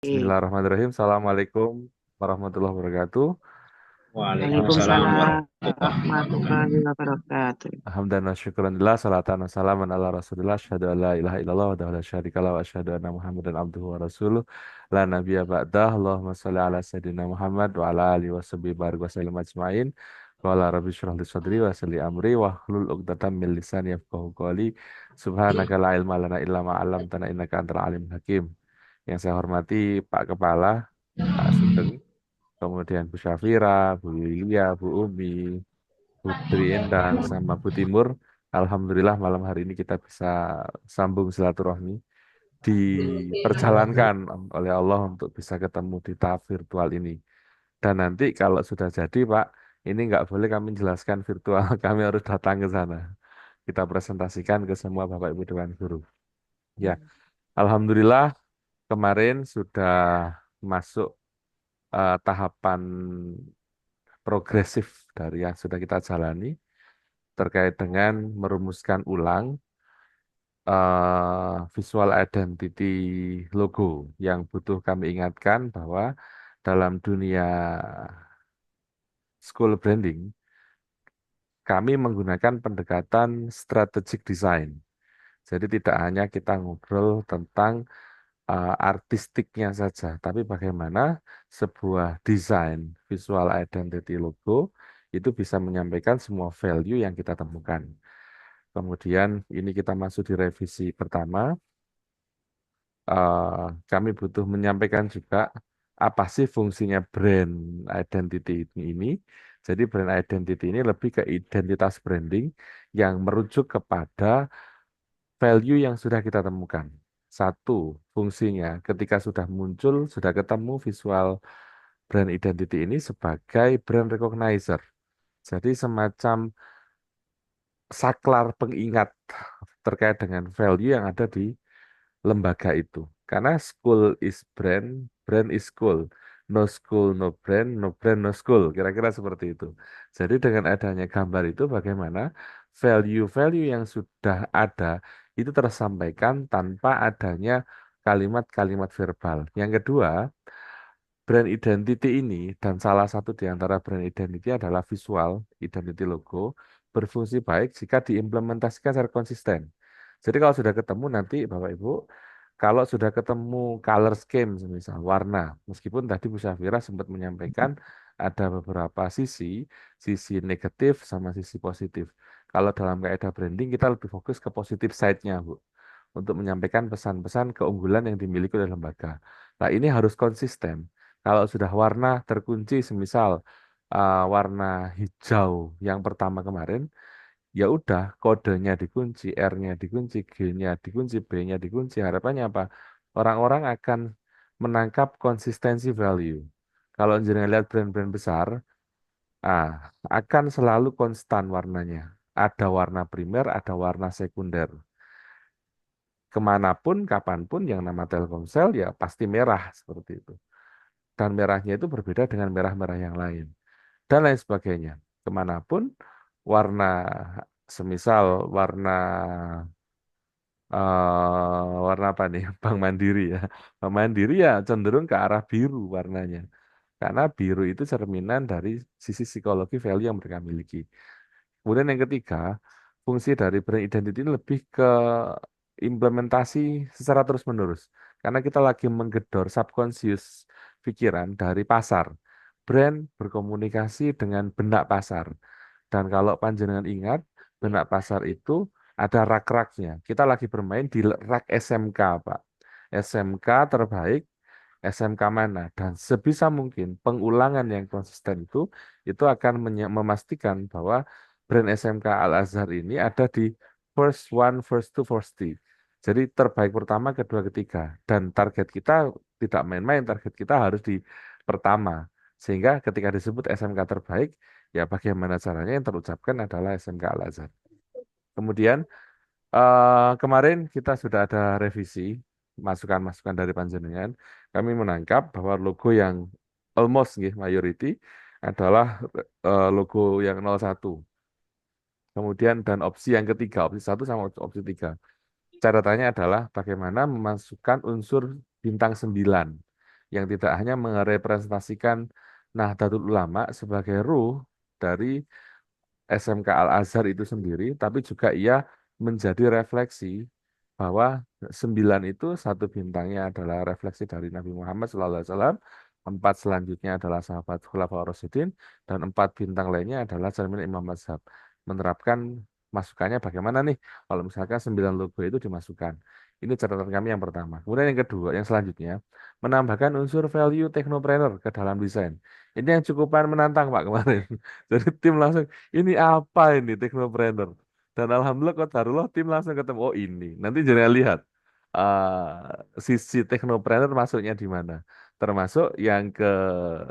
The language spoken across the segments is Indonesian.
Bismillahirrahmanirrahim. Assalamualaikum warahmatullahi wabarakatuh. Waalaikumsalam Eh, warahmatullahi wabarakatuh. Alhamdulillah syukurillah salatan wassalamun ala rasulillah asyhadu an la ilaha illallah wa la syarika lahu wa asyhadu anna muhammadan abduhu wa rasuluh la nabiyya ba'dah. Allahumma shalli ala sayyidina Muhammad wa ala alihi wa sahbihi barik wa sallim ajmain. Qala rabbi shrah li sadri wa yassir li amri wa hlul 'uqdatam min lisani yafqahu qawli. Subhanaka la ilma lana illa ma 'allamtana innaka antal alimul hakim. Yang saya hormati Pak Kepala, Pak Sugeng, kemudian Bu Syafira, Bu Lilia, Bu Umi, Putri Endang, sama Bu Timur. Alhamdulillah malam hari ini kita bisa sambung silaturahmi, diperjalankan oleh Allah untuk bisa ketemu di tahap virtual ini. Dan nanti kalau sudah jadi Pak, ini nggak boleh kami jelaskan virtual, kami harus datang ke sana. Kita presentasikan ke semua Bapak Ibu Dewan Guru. Ya, Alhamdulillah kemarin sudah masuk tahapan progresif dari yang sudah kita jalani terkait dengan merumuskan ulang visual identity logo yang butuh kami ingatkan bahwa dalam dunia school branding kami menggunakan pendekatan strategic design. Jadi tidak hanya kita ngobrol tentang artistiknya saja, tapi bagaimana sebuah desain visual identity logo itu bisa menyampaikan semua value yang kita temukan. Kemudian ini kita masuk di revisi pertama. eh, Kami butuh menyampaikan juga apa sih fungsinya brand identity ini. Jadi brand identity ini lebih ke identitas branding yang merujuk kepada value yang sudah kita temukan. Satu, fungsinya ketika sudah muncul, sudah ketemu visual brand identity ini sebagai brand recognizer. Jadi semacam saklar pengingat terkait dengan value yang ada di lembaga itu. Karena school is brand, brand is school. No school, no brand, no brand, no school. Kira-kira seperti itu. Jadi dengan adanya gambar itu bagaimana value-value yang sudah ada itu tersampaikan tanpa adanya kalimat-kalimat verbal. Yang kedua, brand identity ini dan salah satu di antara brand identity adalah visual identity logo berfungsi baik jika diimplementasikan secara konsisten. Jadi kalau sudah ketemu nanti Bapak Ibu, kalau sudah ketemu color scheme misal warna, meskipun tadi Bu Syafira sempat menyampaikan ada beberapa sisi negatif sama sisi positif. Kalau dalam kaidah branding kita lebih fokus ke positif side-nya, Bu, untuk menyampaikan pesan-pesan keunggulan yang dimiliki oleh lembaga. Nah, ini harus konsisten. Kalau sudah warna terkunci, semisal warna hijau yang pertama kemarin, ya udah kodenya dikunci, R-nya dikunci, G-nya dikunci, B-nya dikunci. Harapannya apa? Orang-orang akan menangkap konsistensi value. Kalau jenengan lihat brand-brand besar, ah, akan selalu konstan warnanya. Ada warna primer, ada warna sekunder. Kemanapun, kapanpun yang nama Telkomsel ya pasti merah seperti itu. Dan merahnya itu berbeda dengan merah-merah yang lain. Dan lain sebagainya. Kemanapun, warna semisal warna apa nih? Bank Mandiri ya. Bank Mandiri ya cenderung ke arah biru warnanya. Karena biru itu cerminan dari sisi psikologi value yang mereka miliki. Kemudian yang ketiga, fungsi dari brand identity ini lebih ke implementasi secara terus-menerus. Karena kita lagi menggedor subconscious pikiran dari pasar. Brand berkomunikasi dengan benak pasar. Dan kalau panjenengan ingat, benak pasar itu ada rak-raknya. Kita lagi bermain di rak SMK, Pak. SMK terbaik, SMK mana? Dan sebisa mungkin pengulangan yang konsisten itu akan memastikan bahwa brand SMK Al-Azhar ini ada di first one, first two, first three. Jadi terbaik pertama, kedua, ketiga. Dan target kita tidak main-main, target kita harus di pertama. Sehingga ketika disebut SMK terbaik, ya bagaimana caranya yang terucapkan adalah SMK Al-Azhar. Kemudian kemarin kita sudah ada revisi masukan-masukan dari panjenengan. Kami menangkap bahwa logo yang almost nggih, majority adalah logo yang 01. Kemudian dan opsi yang ketiga, opsi satu sama opsi tiga. Catatannya adalah bagaimana memasukkan unsur bintang 9. yang tidak hanya merepresentasikan Nahdlatul Ulama sebagai ruh dari SMK Al-Azhar itu sendiri, tapi juga ia menjadi refleksi bahwa 9 itu satu bintangnya adalah refleksi dari Nabi Muhammad SAW, 4 selanjutnya adalah sahabat Khulafaur Rasyidin, dan 4 bintang lainnya adalah cermin Imam Mazhab. Menerapkan masukannya bagaimana nih kalau misalkan 9 logo itu dimasukkan. Ini catatan kami yang pertama. Kemudian yang kedua, yang selanjutnya, menambahkan unsur value technopreneur ke dalam desain. Ini yang cukupan menantang Pak kemarin. Jadi tim langsung ini apa ini Technopreneur? Dan alhamdulillah Qadarullah tim langsung ketemu oh ini. Nanti jadi lihat sisi Technopreneur masuknya di mana. Termasuk yang ke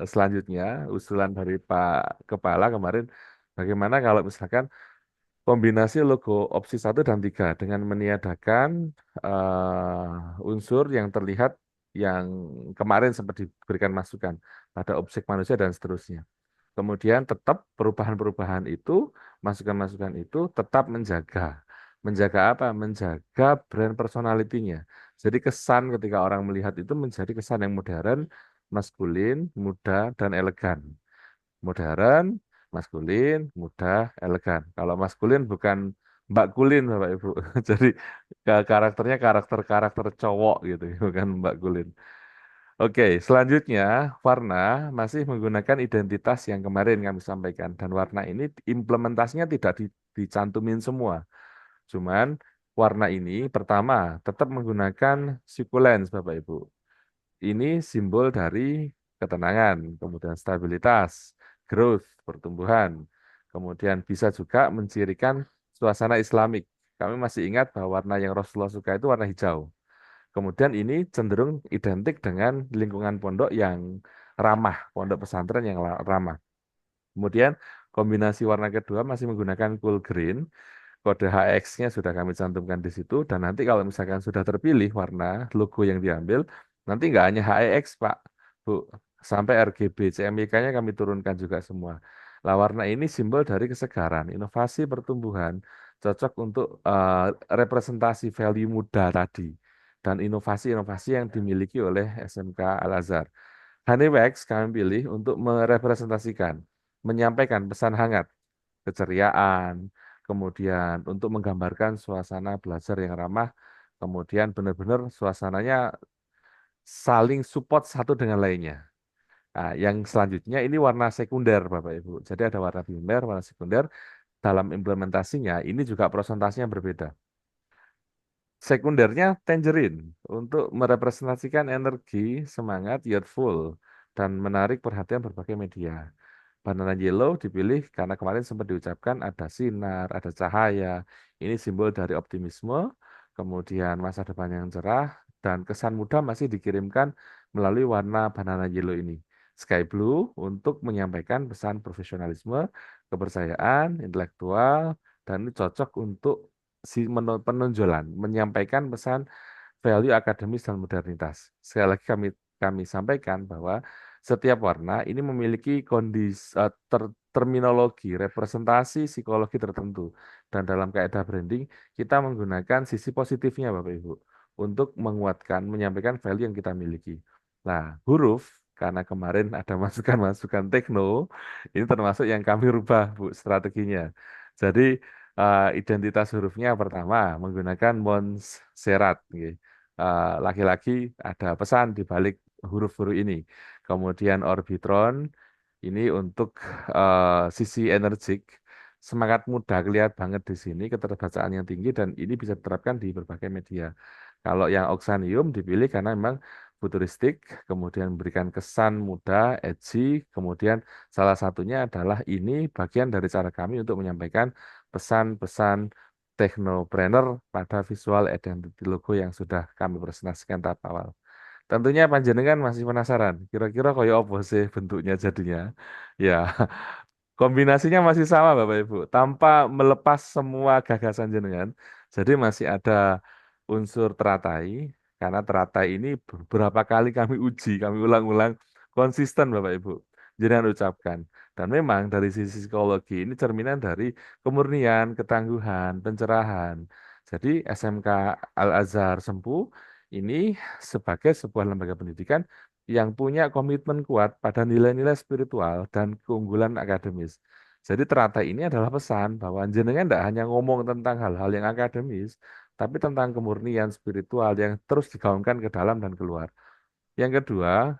selanjutnya usulan dari Pak Kepala kemarin bagaimana kalau misalkan kombinasi logo opsi 1 dan 3 dengan meniadakan unsur yang terlihat yang kemarin sempat diberikan masukan pada objek manusia dan seterusnya. Kemudian tetap perubahan-perubahan itu, masukan-masukan itu tetap menjaga. Menjaga apa? Menjaga brand personality-nya. Jadi kesan ketika orang melihat itu menjadi kesan yang modern, maskulin, muda, dan elegan. Modern, maskulin, muda, elegan. Kalau maskulin bukan Mbak Kulin, Bapak Ibu. Jadi karakternya karakter-karakter cowok gitu, bukan Mbak Kulin. Oke, selanjutnya warna masih menggunakan identitas yang kemarin kami sampaikan dan warna ini implementasinya tidak dicantumin semua. Cuman warna ini pertama tetap menggunakan sukulens Bapak Ibu. Ini simbol dari ketenangan, kemudian stabilitas, growth, pertumbuhan. Kemudian bisa juga mencirikan suasana Islamik. Kami masih ingat bahwa warna yang Rasulullah suka itu warna hijau. Kemudian ini cenderung identik dengan lingkungan pondok yang ramah, pondok pesantren yang ramah. Kemudian kombinasi warna kedua masih menggunakan cool green, kode HX-nya sudah kami cantumkan di situ, dan nanti kalau misalkan sudah terpilih warna logo yang diambil, nanti nggak hanya HEX Pak, Bu, sampai RGB, CMYK-nya kami turunkan juga semua. Lah warna ini simbol dari kesegaran, inovasi pertumbuhan, cocok untuk representasi value muda tadi dan inovasi-inovasi yang dimiliki oleh SMK Al-Azhar. Honeywax kami pilih untuk merepresentasikan, menyampaikan pesan hangat, keceriaan, kemudian untuk menggambarkan suasana belajar yang ramah, kemudian benar-benar suasananya saling support satu dengan lainnya. Nah, yang selanjutnya ini warna sekunder, Bapak Ibu. Jadi ada warna primer, warna sekunder. Dalam implementasinya ini juga presentasinya berbeda. Sekundernya tangerine untuk merepresentasikan energi, semangat, youthful, dan menarik perhatian berbagai media. Banana yellow dipilih karena kemarin sempat diucapkan ada sinar, ada cahaya. Ini simbol dari optimisme, kemudian masa depan yang cerah, dan kesan muda masih dikirimkan melalui warna banana yellow ini. Sky blue untuk menyampaikan pesan profesionalisme, kepercayaan, intelektual, dan ini cocok untuk si penonjolan, menyampaikan pesan value akademis dan modernitas. Sekali lagi kami sampaikan bahwa setiap warna ini memiliki terminologi, representasi psikologi tertentu. Dan dalam kaidah branding, kita menggunakan sisi positifnya, Bapak Ibu, untuk menguatkan, menyampaikan value yang kita miliki. Nah, huruf, karena kemarin ada masukan-masukan tekno, ini termasuk yang kami rubah, Bu, strateginya. Jadi, identitas hurufnya pertama menggunakan Montserrat. Nggih. Laki-laki ada pesan di balik huruf-huruf ini. Kemudian Orbitron ini untuk sisi energik, semangat muda kelihatan banget di sini, keterbacaan yang tinggi dan ini bisa diterapkan di berbagai media. Kalau yang Oxanium dipilih karena memang futuristik, kemudian memberikan kesan muda, edgy, kemudian salah satunya adalah ini bagian dari cara kami untuk menyampaikan pesan-pesan teknopreneur pada visual identity logo yang sudah kami presentasikan tahap awal. Tentunya panjenengan masih penasaran, kira-kira kayak apa sih bentuknya jadinya? Ya, kombinasinya masih sama Bapak Ibu, tanpa melepas semua gagasan jenengan. Jadi masih ada unsur teratai, karena teratai ini beberapa kali kami uji, kami ulang-ulang konsisten Bapak Ibu. Jangan ucapkan. Dan memang dari sisi psikologi ini cerminan dari kemurnian, ketangguhan, pencerahan. Jadi SMK Al-Azhar Sempu ini sebagai sebuah lembaga pendidikan yang punya komitmen kuat pada nilai-nilai spiritual dan keunggulan akademis. Jadi teratai ini adalah pesan bahwa jenengan tidak hanya ngomong tentang hal-hal yang akademis, tapi tentang kemurnian spiritual yang terus digaungkan ke dalam dan keluar. Yang kedua,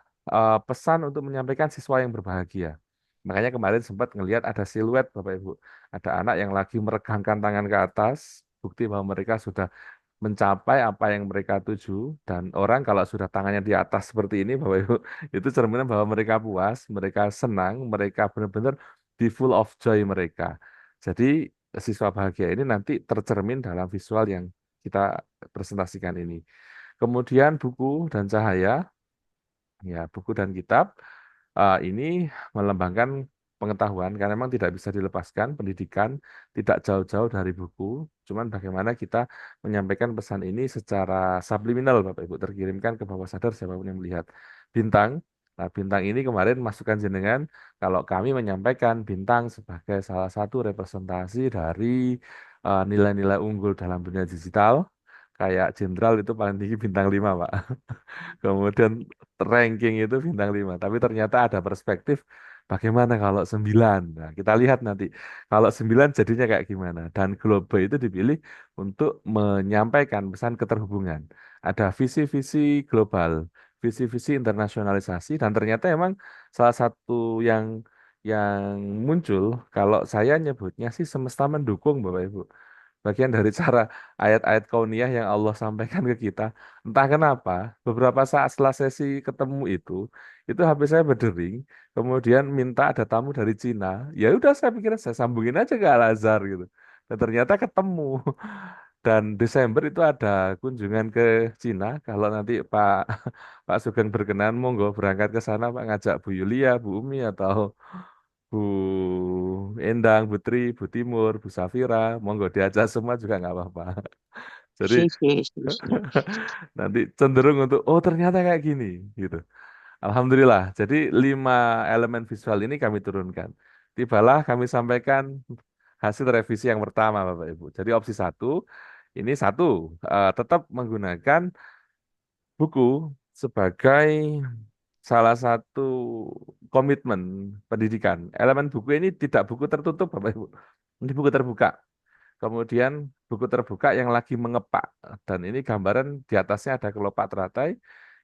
pesan untuk menyampaikan siswa yang berbahagia. Makanya kemarin sempat ngelihat ada siluet Bapak Ibu. Ada anak yang lagi meregangkan tangan ke atas, bukti bahwa mereka sudah mencapai apa yang mereka tuju. Dan orang kalau sudah tangannya di atas seperti ini Bapak Ibu, itu cerminan bahwa mereka puas, mereka senang, mereka benar-benar di full of joy mereka. Jadi siswa bahagia ini nanti tercermin dalam visual yang kita presentasikan ini. Kemudian buku dan cahaya. Ya, buku dan kitab ini melembangkan pengetahuan karena memang tidak bisa dilepaskan pendidikan tidak jauh-jauh dari buku. Cuman bagaimana kita menyampaikan pesan ini secara subliminal, Bapak Ibu, terkirimkan ke bawah sadar siapapun yang melihat. Bintang. Nah, bintang ini kemarin masukan jenengan kalau kami menyampaikan bintang sebagai salah satu representasi dari nilai-nilai unggul dalam dunia digital. Kayak jenderal itu paling tinggi bintang 5, Pak. Kemudian ranking itu bintang 5. Tapi ternyata ada perspektif bagaimana kalau 9. Nah, kita lihat nanti kalau 9 jadinya kayak gimana. Dan Global itu dipilih untuk menyampaikan pesan keterhubungan. Ada visi-visi global, visi-visi internasionalisasi dan ternyata emang salah satu yang muncul kalau saya nyebutnya sih semesta mendukung Bapak Ibu. Bagian dari cara ayat-ayat kauniyah yang Allah sampaikan ke kita. Entah kenapa, beberapa saat setelah sesi ketemu itu HP saya berdering, kemudian minta ada tamu dari Cina. Ya udah saya pikir saya sambungin aja ke Al-Azhar gitu. Dan ternyata ketemu. Dan Desember itu ada kunjungan ke Cina. Kalau nanti Pak Sugeng berkenan, monggo berangkat ke sana Pak ngajak Bu Yulia, Bu Umi atau Bu Endang, Bu Tri, Bu Timur, Bu Safira, monggo diajak semua juga nggak apa-apa. Jadi Sih, sih, sih, sih. nanti cenderung untuk oh ternyata kayak gini gitu. Alhamdulillah. Jadi 5 elemen visual ini kami turunkan. Tibalah kami sampaikan hasil revisi yang pertama Bapak Ibu. Jadi opsi satu ini satu tetap menggunakan buku sebagai salah satu komitmen pendidikan. Elemen buku ini tidak buku tertutup, Bapak Ibu. Ini buku terbuka. Kemudian buku terbuka yang lagi mengepak. Dan ini gambaran di atasnya ada kelopak teratai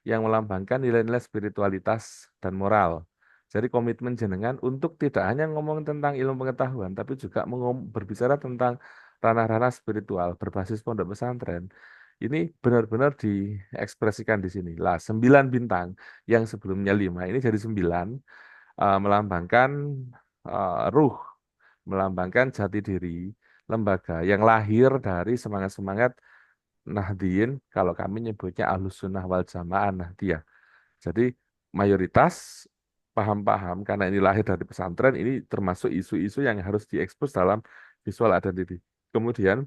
yang melambangkan nilai-nilai spiritualitas dan moral. Jadi komitmen jenengan untuk tidak hanya ngomong tentang ilmu pengetahuan, tapi juga berbicara tentang ranah-ranah spiritual berbasis pondok pesantren. Ini benar-benar diekspresikan di sini. Lah, 9 bintang yang sebelumnya 5 ini jadi 9, melambangkan ruh, melambangkan jati diri lembaga yang lahir dari semangat-semangat Nahdien, kalau kami nyebutnya Ahlus Sunnah wal Jamaah Nahdiyah. Jadi mayoritas paham-paham karena ini lahir dari pesantren, ini termasuk isu-isu yang harus diekspos dalam visual identity. Kemudian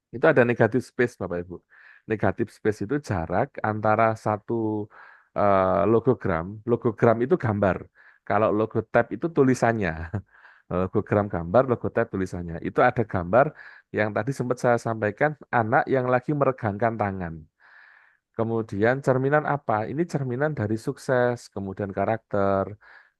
itu ada negatif space, Bapak Ibu. Negatif space itu jarak antara satu logogram. Logogram itu gambar. Kalau logo tab itu tulisannya. Logogram gambar, logo tab tulisannya. Itu ada gambar yang tadi sempat saya sampaikan, anak yang lagi meregangkan tangan. Kemudian cerminan apa? Ini cerminan dari sukses, kemudian karakter,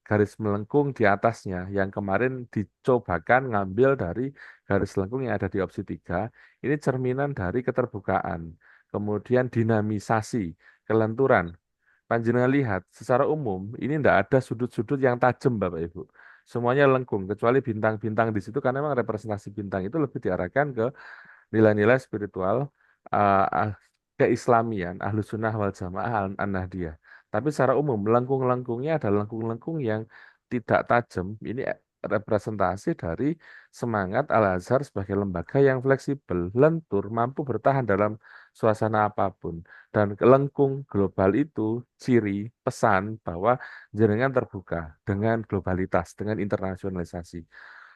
garis melengkung di atasnya yang kemarin dicobakan ngambil dari garis melengkung yang ada di opsi 3. Ini cerminan dari keterbukaan, kemudian dinamisasi, kelenturan. Panjenengan lihat, secara umum ini tidak ada sudut-sudut yang tajam, Bapak Ibu. Semuanya lengkung, kecuali bintang-bintang di situ karena memang representasi bintang itu lebih diarahkan ke nilai-nilai spiritual uh, ah, keislamian Ahlus Sunnah wal Jamaah An-Nahdiyah. Tapi secara umum lengkung-lengkungnya adalah lengkung-lengkung yang tidak tajam. Ini representasi dari semangat Al-Azhar sebagai lembaga yang fleksibel, lentur, mampu bertahan dalam suasana apapun. Dan lengkung global itu ciri pesan bahwa jenengan terbuka dengan globalitas, dengan internasionalisasi.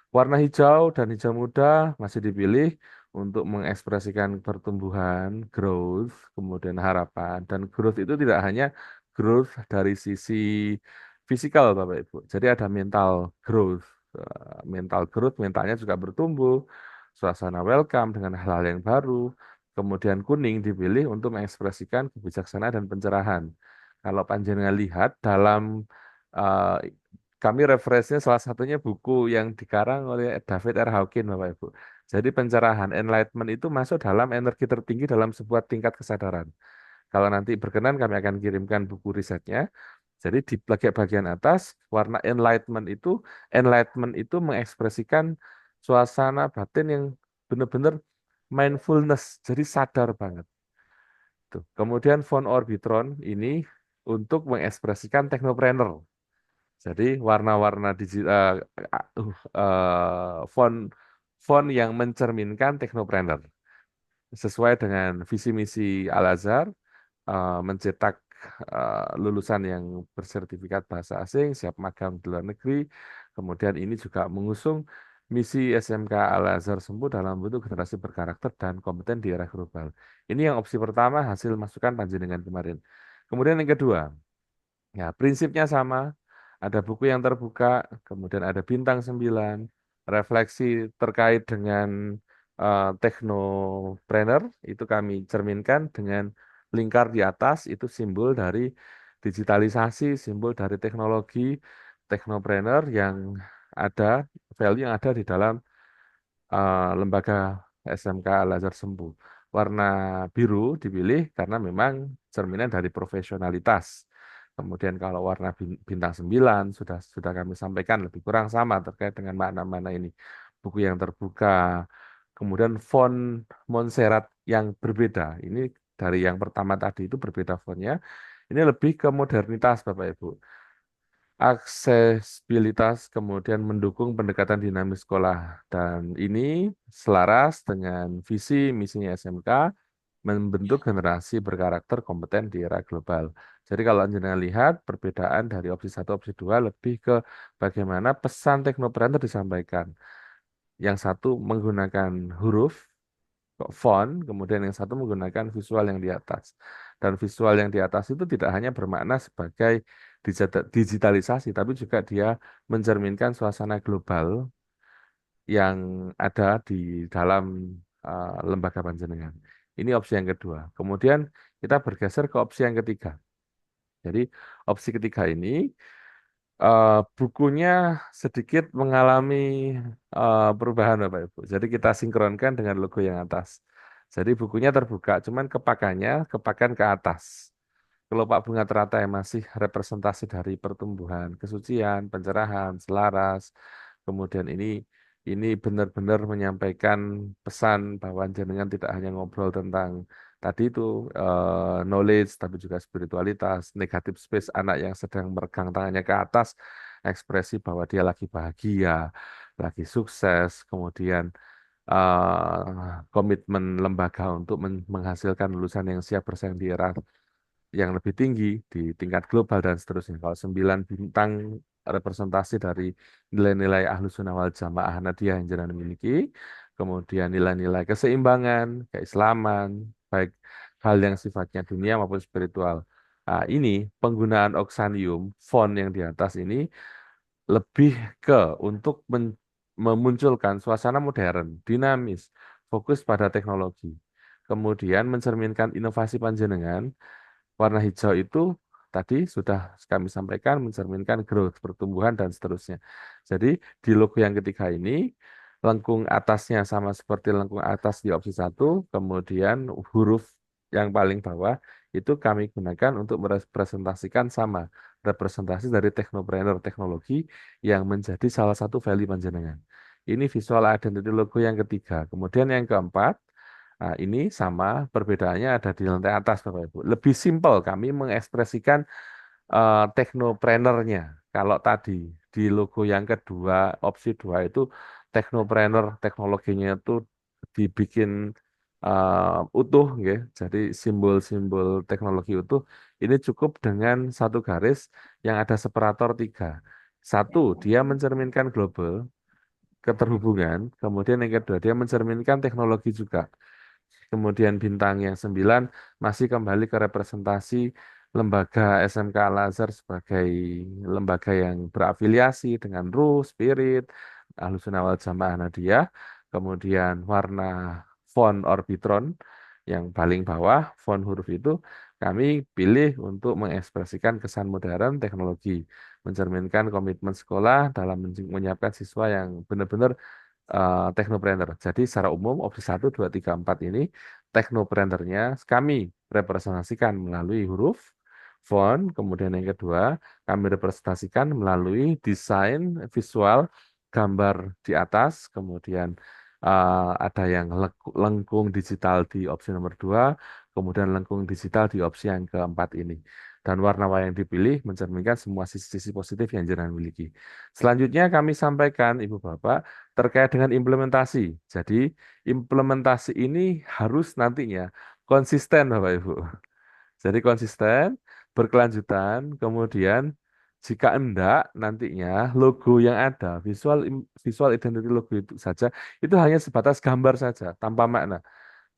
Warna hijau dan hijau muda masih dipilih untuk mengekspresikan pertumbuhan, growth, kemudian harapan. Dan growth itu tidak hanya growth dari sisi fisikal, Bapak Ibu. Jadi ada mental growth. Mental growth, mentalnya juga bertumbuh. Suasana welcome dengan hal-hal yang baru. Kemudian kuning dipilih untuk mengekspresikan kebijaksanaan dan pencerahan. Kalau panjenengan lihat dalam eh, kami referensinya salah satunya buku yang dikarang oleh David R. Hawkins, Bapak Ibu. Jadi pencerahan enlightenment itu masuk dalam energi tertinggi dalam sebuah tingkat kesadaran. Kalau nanti berkenan kami akan kirimkan buku risetnya. Jadi di bagian atas warna enlightenment itu mengekspresikan suasana batin yang benar-benar mindfulness, jadi sadar banget. Tuh. Kemudian font Orbitron ini untuk mengekspresikan technopreneur. Jadi warna-warna digital font font yang mencerminkan technopreneur sesuai dengan visi misi Al-Azhar mencetak lulusan yang bersertifikat bahasa asing, siap magang di luar negeri. Kemudian ini juga mengusung misi SMK Al-Azhar Sempu dalam bentuk generasi berkarakter dan kompeten di era global. Ini yang opsi pertama hasil masukan panjenengan kemarin. Kemudian yang kedua, ya, prinsipnya sama. Ada buku yang terbuka, kemudian ada bintang 9, refleksi terkait dengan teknopreneur, itu kami cerminkan dengan lingkar di atas, itu simbol dari digitalisasi, simbol dari teknologi teknopreneur yang ada, value yang ada di dalam lembaga SMK Al-Azhar Sempu. Warna biru dipilih karena memang cerminan dari profesionalitas. Kemudian kalau warna bintang 9 sudah kami sampaikan lebih kurang sama terkait dengan makna-makna ini. Buku yang terbuka, kemudian font Montserrat yang berbeda. Ini dari yang pertama tadi itu berbeda fontnya. Ini lebih ke modernitas Bapak Ibu, aksesibilitas, kemudian mendukung pendekatan dinamis sekolah. Dan ini selaras dengan visi misinya SMK membentuk generasi berkarakter kompeten di era global. Jadi kalau Anda lihat perbedaan dari opsi satu opsi 2 lebih ke bagaimana pesan teknopreneur disampaikan. Yang satu menggunakan huruf, font, kemudian yang satu menggunakan visual yang di atas. Dan visual yang di atas itu tidak hanya bermakna sebagai digitalisasi, tapi juga dia mencerminkan suasana global yang ada di dalam lembaga panjenengan. Ini opsi yang kedua. Kemudian kita bergeser ke opsi yang ketiga. Jadi opsi ketiga ini bukunya sedikit mengalami perubahan Bapak Ibu. Jadi kita sinkronkan dengan logo yang atas. Jadi bukunya terbuka, cuman kepakan ke atas. Kelopak bunga teratai masih representasi dari pertumbuhan, kesucian, pencerahan, selaras. Kemudian ini benar-benar menyampaikan pesan bahwa jenengan tidak hanya ngobrol tentang tadi itu knowledge, tapi juga spiritualitas, negatif space anak yang sedang meregang tangannya ke atas, ekspresi bahwa dia lagi bahagia, lagi sukses, kemudian komitmen lembaga untuk menghasilkan lulusan yang siap bersaing di era yang lebih tinggi di tingkat global dan seterusnya. Kalau 9 bintang representasi dari nilai-nilai Ahlus Sunnah wal Jamaah Ahmadiyah yang jenengan miliki, kemudian nilai-nilai keseimbangan, keislaman, baik hal yang sifatnya dunia maupun spiritual. Nah, ini penggunaan oksanium, font yang di atas ini lebih ke untuk memunculkan suasana modern, dinamis, fokus pada teknologi. Kemudian mencerminkan inovasi panjenengan. Warna hijau itu tadi sudah kami sampaikan mencerminkan growth, pertumbuhan, dan seterusnya. Jadi di logo yang ketiga ini, lengkung atasnya sama seperti lengkung atas di opsi satu, kemudian huruf yang paling bawah itu kami gunakan untuk merepresentasikan sama, representasi dari teknopreneur teknologi yang menjadi salah satu value panjenengan. Ini visual identity logo yang ketiga. Kemudian yang keempat, nah, ini sama, perbedaannya ada di lantai atas, Bapak Ibu. Lebih simpel kami mengekspresikan teknopreneurnya. Kalau tadi di logo yang kedua, opsi dua itu teknopreneur, teknologinya itu dibikin utuh, ya. Jadi simbol-simbol teknologi utuh. Ini cukup dengan satu garis yang ada separator tiga. Satu, dia mencerminkan global, keterhubungan. Kemudian yang kedua, dia mencerminkan teknologi juga. Kemudian bintang yang 9 masih kembali ke representasi lembaga SMK Al-Azhar sebagai lembaga yang berafiliasi dengan Ruh, Spirit, Ahlus Sunnah wal Jamaah Ahmadiyah. Kemudian warna font Orbitron yang paling bawah, font huruf itu Kami pilih untuk mengekspresikan kesan modern teknologi, mencerminkan komitmen sekolah dalam menyiapkan siswa yang benar-benar teknopreneur. Jadi secara umum opsi 1, 2, 3, 4 ini teknopreneurnya kami representasikan melalui huruf, font, kemudian yang kedua kami representasikan melalui desain visual, gambar di atas, kemudian ada yang lengkung digital di opsi nomor 2, kemudian lengkung digital di opsi yang keempat ini. Dan warna-warna yang dipilih mencerminkan semua sisi-sisi positif yang jenengan miliki. Selanjutnya kami sampaikan, Ibu Bapak, terkait dengan implementasi. Jadi, implementasi ini harus nantinya konsisten, Bapak Ibu. Jadi konsisten, berkelanjutan, kemudian jika enggak nantinya logo yang ada, visual identity logo itu saja, itu hanya sebatas gambar saja, tanpa makna.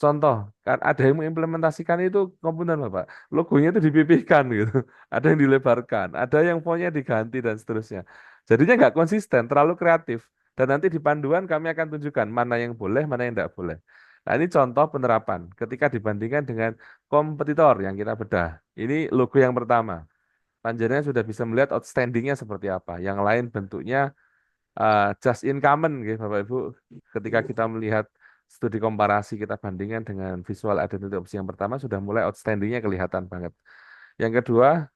Contoh, kan ada yang mengimplementasikan itu komponen Bapak. Logonya itu dipipihkan gitu. Ada yang dilebarkan, ada yang fontnya diganti dan seterusnya. Jadinya nggak konsisten, terlalu kreatif. Dan nanti di panduan kami akan tunjukkan mana yang boleh, mana yang tidak boleh. Nah ini contoh penerapan ketika dibandingkan dengan kompetitor yang kita bedah. Ini logo yang pertama. Panjenengan sudah bisa melihat outstandingnya seperti apa. Yang lain bentuknya just in common gitu Bapak Ibu. Ketika kita melihat studi komparasi kita bandingkan dengan visual identity opsi yang pertama sudah mulai outstandingnya kelihatan banget. Yang kedua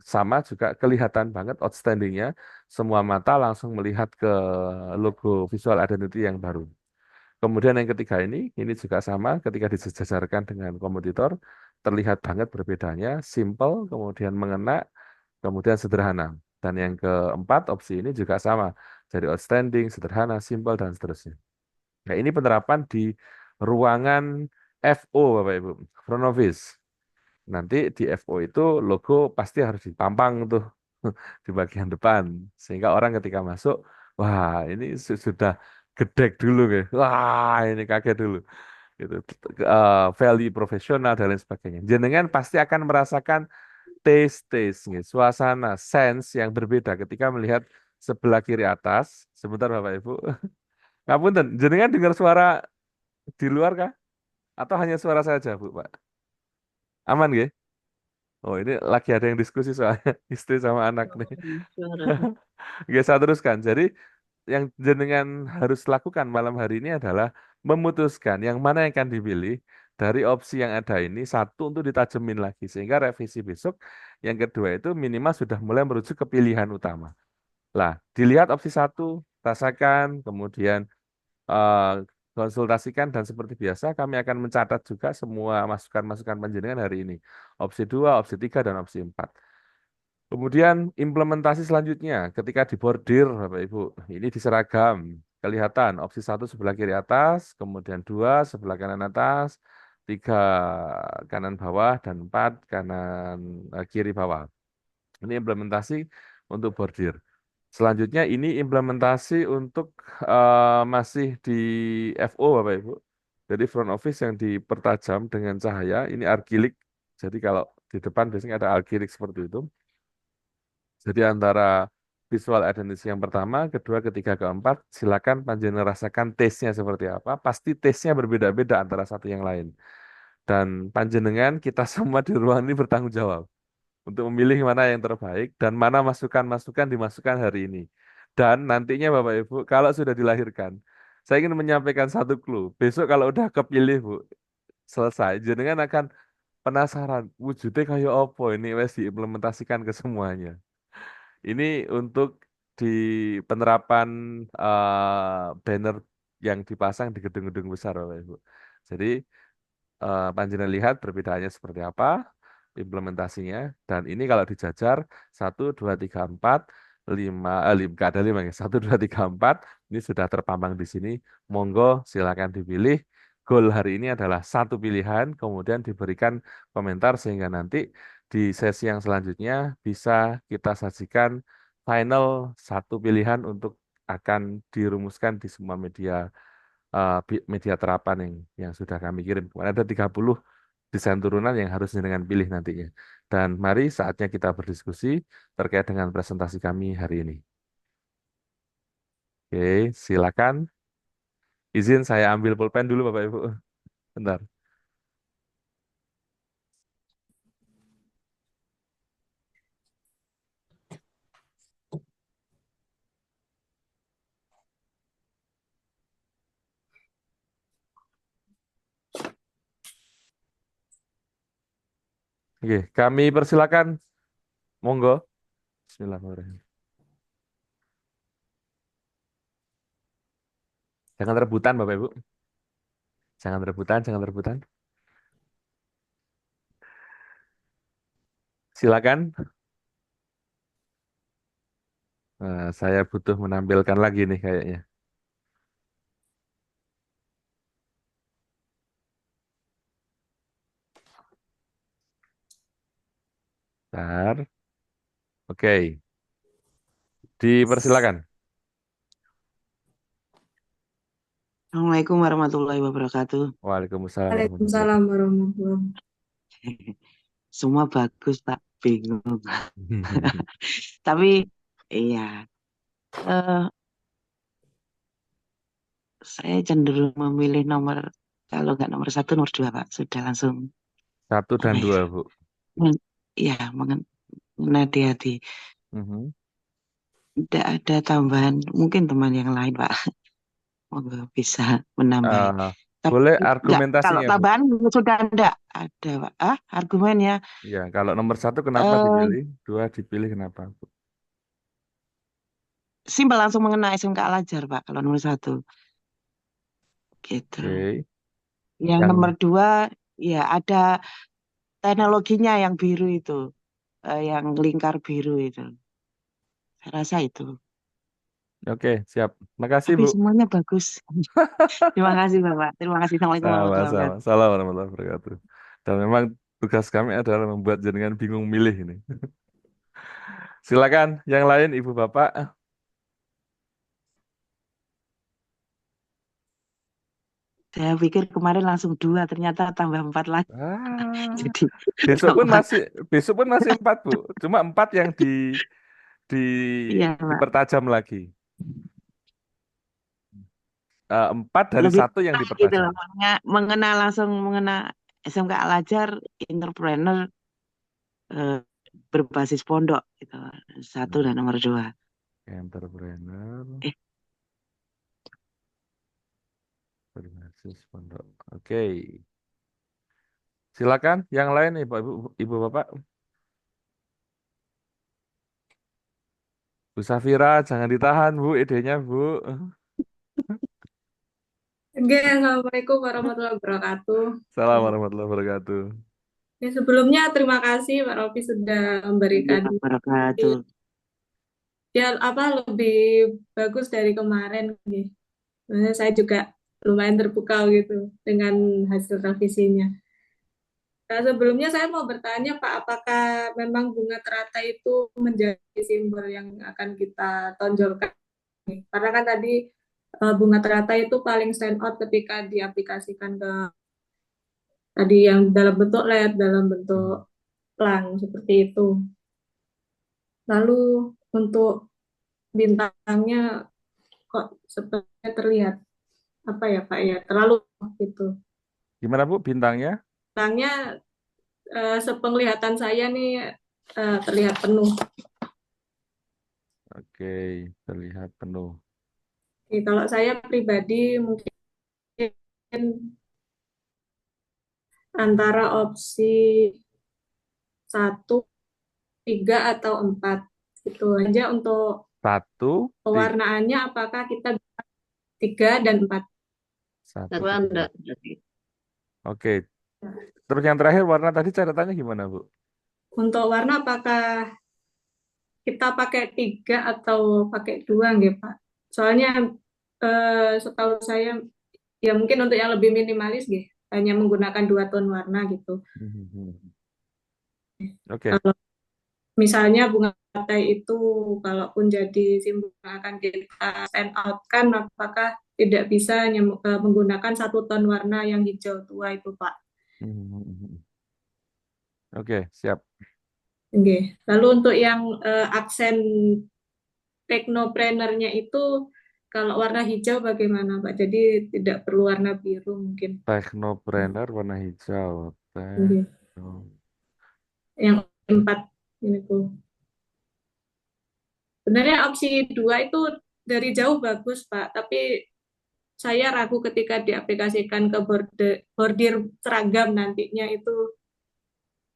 sama juga kelihatan banget outstandingnya semua mata langsung melihat ke logo visual identity yang baru. Kemudian yang ketiga ini juga sama ketika disejajarkan dengan kompetitor terlihat banget berbedanya, simple, kemudian mengena, kemudian sederhana. Dan yang keempat opsi ini juga sama. Jadi outstanding, sederhana, simple, dan seterusnya. Nah ini penerapan di ruangan FO Bapak Ibu, front office. Nanti di FO itu logo pasti harus dipampang tuh di bagian depan. Sehingga orang ketika masuk, wah ini sudah gedek dulu ya. Wah ini kaget dulu gitu. Value profesional dan lain sebagainya. Jenengan pasti akan merasakan taste gitu, suasana, sense yang berbeda ketika melihat sebelah kiri atas. Sebentar Bapak Ibu. Ngapunten, jenengan dengar suara di luar kah? Atau hanya suara saja, Bu, Pak? Aman nggih? Oh, ini lagi ada yang diskusi soalnya istri sama anak nih. Suara. Oke, saya teruskan. Jadi, yang jenengan harus lakukan malam hari ini adalah memutuskan yang mana yang akan dipilih dari opsi yang ada ini satu untuk ditajemin lagi sehingga revisi besok yang kedua itu minimal sudah mulai merujuk ke pilihan utama. Lah, dilihat opsi satu, rasakan, kemudian eh, konsultasikan dan seperti biasa kami akan mencatat juga semua masukan-masukan panjenengan hari ini. Opsi 2, opsi 3 dan opsi 4. Kemudian implementasi selanjutnya ketika dibordir Bapak Ibu, ini diseragam. Kelihatan opsi 1 sebelah kiri atas, kemudian 2 sebelah kanan atas, 3 kanan bawah, dan 4 kanan kiri bawah. Ini implementasi untuk bordir. Selanjutnya ini implementasi untuk masih di FO Bapak Ibu. Jadi front office yang dipertajam dengan cahaya, ini argilik. Jadi kalau di depan biasanya ada argilik seperti itu. Jadi antara visual identity yang pertama, kedua, ketiga, keempat, silakan panjenengan rasakan taste-nya seperti apa. Pasti taste-nya berbeda-beda antara satu yang lain. Dan panjenengan kita semua di ruang ini bertanggung jawab untuk memilih mana yang terbaik dan mana masukan-masukan dimasukkan hari ini. Dan nantinya Bapak Ibu, kalau sudah dilahirkan, saya ingin menyampaikan satu clue. Besok kalau udah kepilih, Bu, selesai, jenengan akan penasaran, wujudnya kayak apa ini wes diimplementasikan ke semuanya. Ini untuk di penerapan banner yang dipasang di gedung-gedung besar, Bapak Ibu. Jadi panjenengan lihat perbedaannya seperti apa, implementasinya, dan ini kalau dijajar 1, 2, 3, 4, 5, nggak ada 5 ya, 1, 2, 3, 4, ini sudah terpampang di sini, monggo silakan dipilih. Goal hari ini adalah satu pilihan, kemudian diberikan komentar sehingga nanti di sesi yang selanjutnya bisa kita sajikan final satu pilihan untuk akan dirumuskan di semua media terapan yang sudah kami kirim. Kemarin ada 30 desain turunan yang harus dengan pilih nantinya. Dan mari saatnya kita berdiskusi terkait dengan presentasi kami hari ini. Oke, silakan. Izin saya ambil pulpen dulu Bapak Ibu. Bentar. Oke, kami persilakan. Monggo. Bismillahirrahmanirrahim. Jangan rebutan, Bapak Ibu. Jangan rebutan, jangan rebutan. Silakan. Saya butuh menampilkan lagi nih kayaknya. Bentar. Oke, dipersilakan. Assalamualaikum warahmatullahi wabarakatuh. Waalaikumsalam warahmatullahi Waalaikumsalam warahmatullahi. Semua bagus, Pak. Bingung. wabarakatuh. Tapi iya, eh, saya cenderung memilih nomor, kalau nggak nomor satu, nomor dua, Pak. Sudah langsung, Satu dan apa ya? dua, Bu. Ya, menghati-hati. Mhm. Tidak ada tambahan. Mungkin teman yang lain, Pak. Monggo bisa menambah. Eh, Tapi boleh enggak, kalau argumentasinya, Bu? tambahan sudah enggak ada, Pak. Argumennya Ya, kalau nomor satu kenapa eh dipilih? Dua dipilih kenapa, Bu? simpel, langsung mengena SMK Al-Azhar, Pak. Kalau nomor satu, gitu. Oke. Yang nomor Yang dua, ya ada teknologinya yang biru itu, yang lingkar biru itu. Saya rasa itu. oke, siap. Makasih, Tapi Bu. semuanya bagus. Terima kasih, Bapak. Terima kasih. Assalamualaikum warahmatullahi Sama-sama. wabarakatuh. Salam warahmatullahi wabarakatuh. Dan memang tugas kami adalah membuat jenengan bingung milih ini. Silakan, yang lain, Ibu Bapak. Saya pikir kemarin langsung dua, ternyata tambah empat lagi. Ah, Jadi besok pun tambah. masih besok pun masih empat, Bu. Cuma empat yang di Iya, Pak. dipertajam lagi. Empat dari Lebih satu yang tahu gitu dipertajam. loh. Mengenal, langsung mengenal SMK Al-Azhar, entrepreneur, eh, berbasis pondok gitu. Satu dan nomor dua. Entrepreneur Eh, berbasis pondok. Oke. Silakan yang lain Ibu, Ibu Bapak. Bu Safira, jangan ditahan Bu idenya Bu. Oke, Assalamualaikum warahmatullahi wabarakatuh. Salam warahmatullahi wabarakatuh. Ya, sebelumnya terima kasih Pak Rofi sudah memberikan wabarakatuh. ya apa lebih bagus dari kemarin nih. Sebenarnya saya juga lumayan terpukau gitu dengan hasil revisinya. Nah, sebelumnya saya mau bertanya Pak, apakah memang bunga teratai itu menjadi simbol yang akan kita tonjolkan? Karena kan tadi bunga teratai itu paling stand out ketika diaplikasikan ke tadi yang dalam bentuk LED, dalam bentuk Mhm. plang seperti itu. Lalu untuk bintangnya kok sepertinya terlihat apa ya Pak ya, terlalu gitu. Gimana Bu bintangnya? Bintangnya sepenglihatan saya nih terlihat penuh. Oke, terlihat penuh. Oke, kalau saya pribadi mungkin antara opsi satu, tiga atau empat itu aja untuk Satu, tiga, pewarnaannya. Apakah kita tiga dan empat? satu, Satu tiga. Anda. Oke, terus yang terakhir warna tadi catatannya gimana Bu? Untuk warna apakah kita pakai tiga atau pakai dua nggih Pak? Soalnya setahu saya ya mungkin untuk yang lebih minimalis nggih hanya menggunakan dua tone warna gitu. Mhm. Oke, Kalau misalnya bunga teratai itu kalaupun jadi simbol yang akan kita stand out kan, apakah tidak bisa hanya menggunakan satu tone warna yang hijau tua itu Pak? Mhm. Oke, siap. Oke. Lalu untuk yang aksen teknoprenernya itu kalau warna hijau bagaimana Pak? Jadi tidak perlu warna biru mungkin. Teknopreneur warna hijau. Oke. Tekno. Yang empat ini tuh. Sebenarnya opsi dua itu dari jauh bagus Pak, tapi saya ragu ketika diaplikasikan ke bordir seragam nantinya itu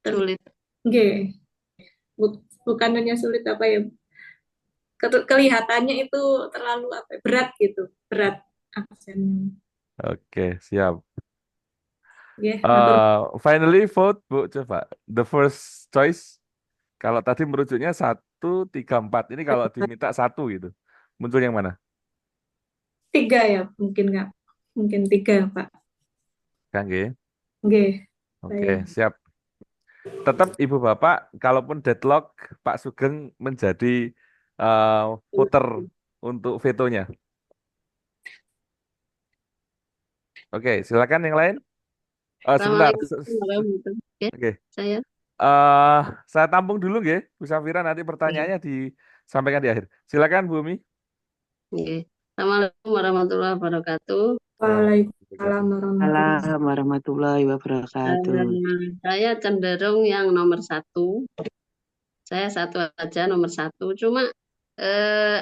Sulit. Nggih. Bukan hanya sulit apa ya, kelihatannya itu terlalu apa ya, berat gitu, berat aksennya. Oke, siap. Nggih, matur. Finally vote, Bu. Coba. The first choice. Kalau tadi merujuknya 1, 3, 4. Ini kalau diminta satu gitu. Muncul yang mana? 3 ya, mungkin nggak. Mungkin 3, Pak. Kang G. Nggih, Oke, saya. siap. Tetap Ibu Bapak, kalaupun deadlock, Pak Sugeng menjadi eh, voter untuk vetonya. Oke, silakan yang lain. Sebentar. Assalamualaikum warahmatullahi wabarakatuh. Oke. Saya eh saya tampung dulu nggih, Bu Safira, nanti ya. pertanyaannya disampaikan di akhir. Silakan Bu Umi. Oke. Assalamualaikum warahmatullahi wabarakatuh. Waalaikumsalam Assalamualaikum. warahmatullahi Salam warahmatullahi wabarakatuh. Saya cenderung yang nomor satu. Saya satu aja nomor satu. Cuma eh,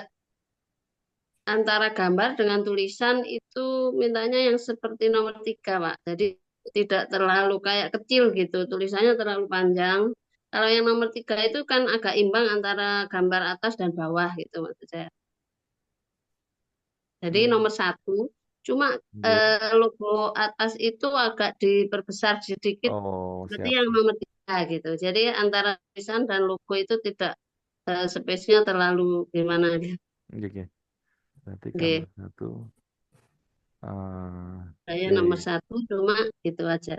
antara gambar dengan tulisan itu mintanya yang seperti nomor 3, Pak. Jadi tidak terlalu kayak kecil gitu. Tulisannya terlalu panjang. Kalau yang nomor 3 itu kan agak imbang antara gambar atas dan bawah gitu maksud saya. Jadi Hmm, nomor satu, cuma nggih. logo atas itu agak diperbesar sedikit, Oh, berarti siap, yang siap. nomor 3 gitu. Jadi antara tulisan dan logo itu tidak space-nya terlalu gimana gitu. Nggih, nggih. Berarti Oke, gambar satu. saya Oke, nomor satu, cuma itu aja.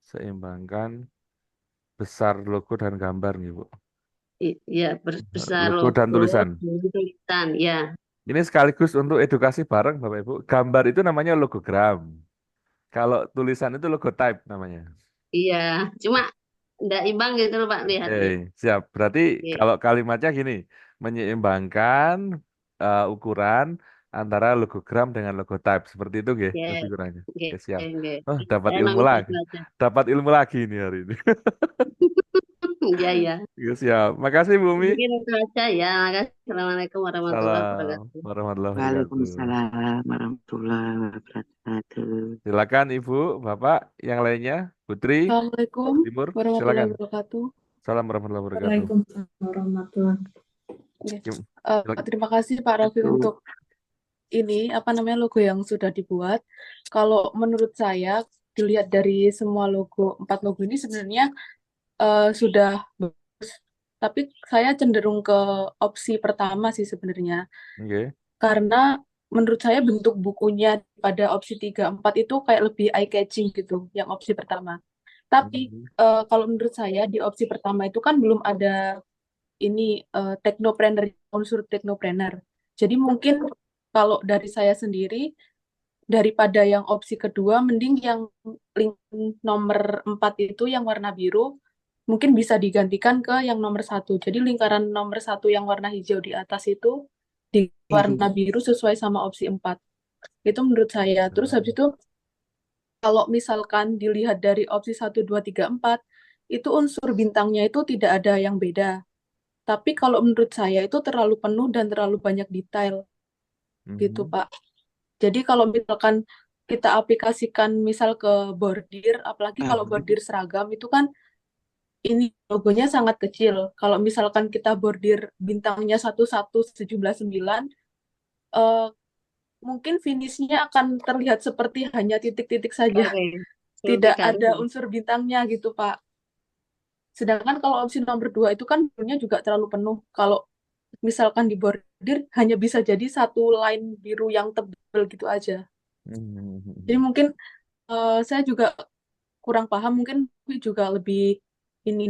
seimbangkan besar logo dan gambar nih, Bu. Ya, besar Logo dan logo tulisan. dengan tulisan, ya, Ini sekaligus untuk edukasi bareng Bapak Ibu. Gambar itu namanya logogram. Kalau tulisan itu logotype namanya. iya. Cuma tidak imbang gitu loh Pak, Oke, lihatnya. siap. Berarti Oke, kalau kalimatnya gini, menyeimbangkan ukuran antara logogram dengan logotype. Seperti itu, nggih, oke, lebih kurangnya. oke, Oke, siap. oke. Oh, dapat Saya ilmu nomor lagi. satu aja. Dapat ilmu lagi ini hari ini. Iya, iya. Oke, siap. Makasih, Bumi. Mungkin itu aja ya. Makasih. Assalamualaikum warahmatullahi Salam wabarakatuh. warahmatullahi wabarakatuh. Waalaikumsalam warahmatullahi wabarakatuh. Silakan Ibu, Bapak, yang lainnya, Putri, Assalamualaikum Timur, warahmatullahi silakan. wabarakatuh. Salam warahmatullahi wabarakatuh. Waalaikumsalam warahmatullahi Ya. Gim- Terima kasih Pak Raffi Itu untuk ini apa namanya logo yang sudah dibuat. Kalau menurut saya dilihat dari semua logo 4 logo ini sebenarnya sudah bagus. Tapi saya cenderung ke opsi pertama sih sebenarnya. Oke. Karena menurut saya bentuk bukunya pada opsi 3 4 itu kayak lebih eye catching gitu, yang opsi pertama. Tapi Mhm. kalau menurut saya di opsi pertama itu kan belum ada ini teknopreneur, unsur teknopreneur. Jadi mungkin kalau dari saya sendiri, daripada yang opsi kedua, mending yang link nomor 4 itu yang warna biru, mungkin bisa digantikan ke yang nomor 1. Jadi lingkaran nomor 1 yang warna hijau di atas itu di warna biru. biru sesuai sama opsi 4. Itu menurut saya. Terus habis itu, kalau misalkan dilihat dari opsi 1, 2, 3, 4, itu unsur bintangnya itu tidak ada yang beda. Tapi kalau menurut saya itu terlalu penuh dan terlalu banyak detail gitu, Mhm. Pak. Jadi kalau misalkan kita aplikasikan misal ke bordir, apalagi kalau bordir seragam itu kan ini logonya sangat kecil. Kalau misalkan kita bordir bintangnya 11779, eh, mungkin finishnya akan terlihat seperti hanya titik-titik saja. Oke, seperti Tidak garis. ada unsur bintangnya gitu, Pak. Sedangkan kalau opsi nomor 2 itu kan birunya juga terlalu penuh. Kalau misalkan di bordir hanya bisa jadi satu line biru yang tebal gitu aja. Jadi Mhm. mungkin saya juga kurang paham, mungkin Wi juga lebih ini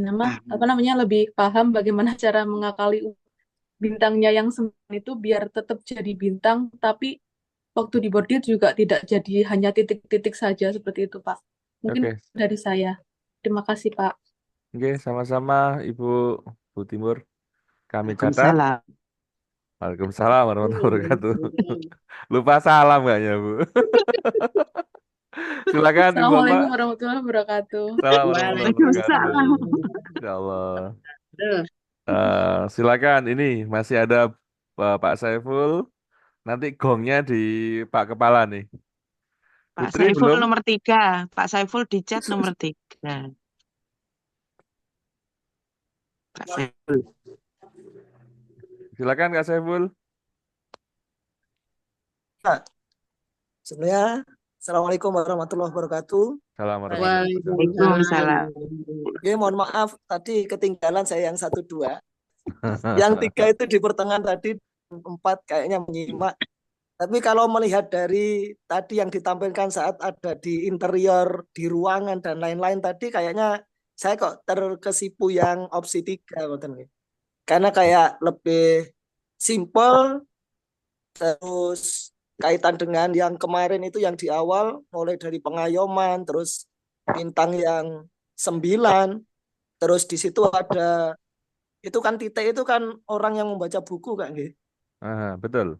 apa namanya lebih paham bagaimana cara mengakali bintangnya yang sembilan itu biar tetap jadi bintang, tapi waktu di bordir juga tidak jadi hanya titik-titik saja seperti itu, Pak. Mungkin Oke, dari saya. Terima kasih, Pak. oke, sama-sama Ibu Bu Timur. Kami catat. Waalaikumsalam. Waalaikumsalam warahmatullahi wabarakatuh. Lupa salam kayaknya, Bu. Silakan Ibu Bapak. Assalamualaikum warahmatullahi wabarakatuh. Salam warahmatullahi wabarakatuh. Waalaikumsalam. Ya Allah. Tuh, Silakan ini masih ada Pak Saiful. Nanti gongnya di Pak Kepala nih. Pak Putri Saiful belum? nomor 3. Pak Saiful di chat nomor 3. Kak Saiful. Silakan Kak Saiful. Nah, sebenarnya Assalamualaikum warahmatullahi wabarakatuh. Salam warahmatullahi wabarakatuh. Waalaikumsalam. Ya, mohon maaf tadi ketinggalan saya yang 1 2. Yang 3 itu di pertengahan tadi, 4 kayaknya menyimak. Tapi kalau melihat dari tadi yang ditampilkan saat ada di interior, di ruangan dan lain-lain tadi, kayaknya saya kok terkesipu yang opsi 3, karena kayak lebih simple. Terus kaitan dengan yang kemarin itu yang di awal, mulai dari pengayoman, terus bintang yang 9, terus di situ ada, itu kan titik itu kan orang yang membaca buku Kak nggih. Betul.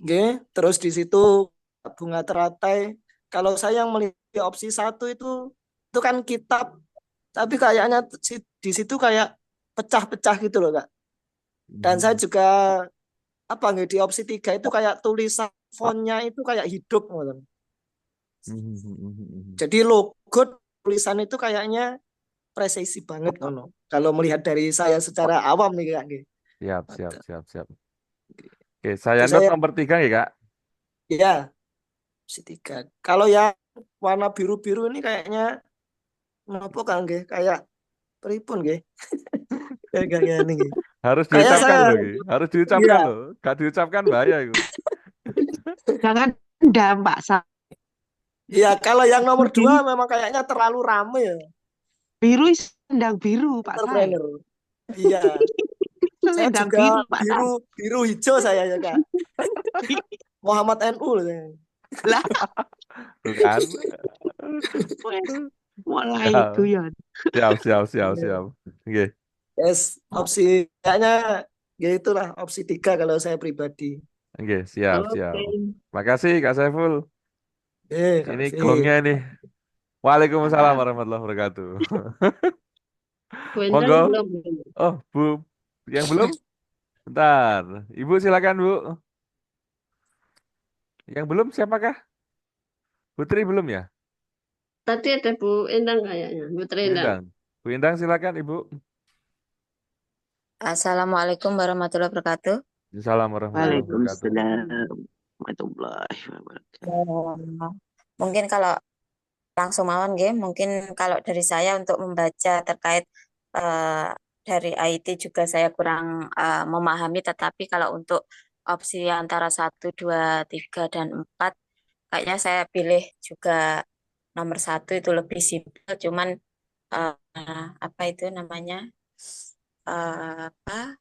Nggih, terus di situ bunga teratai. Kalau saya yang melihat opsi 1 itu kan kitab, tapi kayaknya di situ kayak pecah-pecah gitu loh Kak. Dan saya juga apa nggak, di opsi 3 itu kayak tulisan fontnya itu kayak hidup ngoten. Jadi logo tulisan itu kayaknya presisi banget ngono. Kalau melihat dari saya secara awam nih Kak nggih. Siap. Oke, saya Itu note saya nomor 3 ya Kak. ya opsi 3. Kalau yang warna biru-biru ini kayaknya ngopo Kak nggih? Kayak pripun nggih? Kayak ini nggih. Harus Kayak diucapkan saya loh, Ki. Harus diucapkan iya, loh. Gak diucapkan bahaya itu. Jangan dampak iya kalau yang nomor 2 memang kayaknya terlalu rame ya. biru sendang biru Pak Saif. Entrepreneur. Iya. Saya Sendang juga biru Pak Saif. biru hijau saya ya Kak. Muhammad NU loh saya. Lah, Tuh kan. mulai Siap. guyon. Siap. Oke. Yes, opsi kayaknya ya itulah opsi 3 kalau saya pribadi. Oke, siap. Oke. Makasih Kak Saiful. Kak Ini Raffi. gongnya nih. Waalaikumsalam warahmatullahi wabarakatuh. Bu Endang Monggo. belum. Oh, Bu. Yang belum? Bentar. Ibu silakan, Bu. Yang belum siapakah? Putri belum ya? Tadi ada Bu Endang kayaknya, Bu Bu Endang. Endang. Bu Endang silakan, Ibu. Assalamualaikum warahmatullahi wabarakatuh. Assalamualaikum warahmatullahi wabarakatuh. Waalaikumsalam warahmatullahi wabarakatuh. Mungkin kalau langsung mawon nggih, mungkin kalau dari saya untuk membaca terkait dari IT juga saya kurang memahami, tetapi kalau untuk opsi antara 1, 2, 3, dan 4, kayaknya saya pilih juga nomor 1 itu lebih simpel, cuman apa itu namanya? Apa?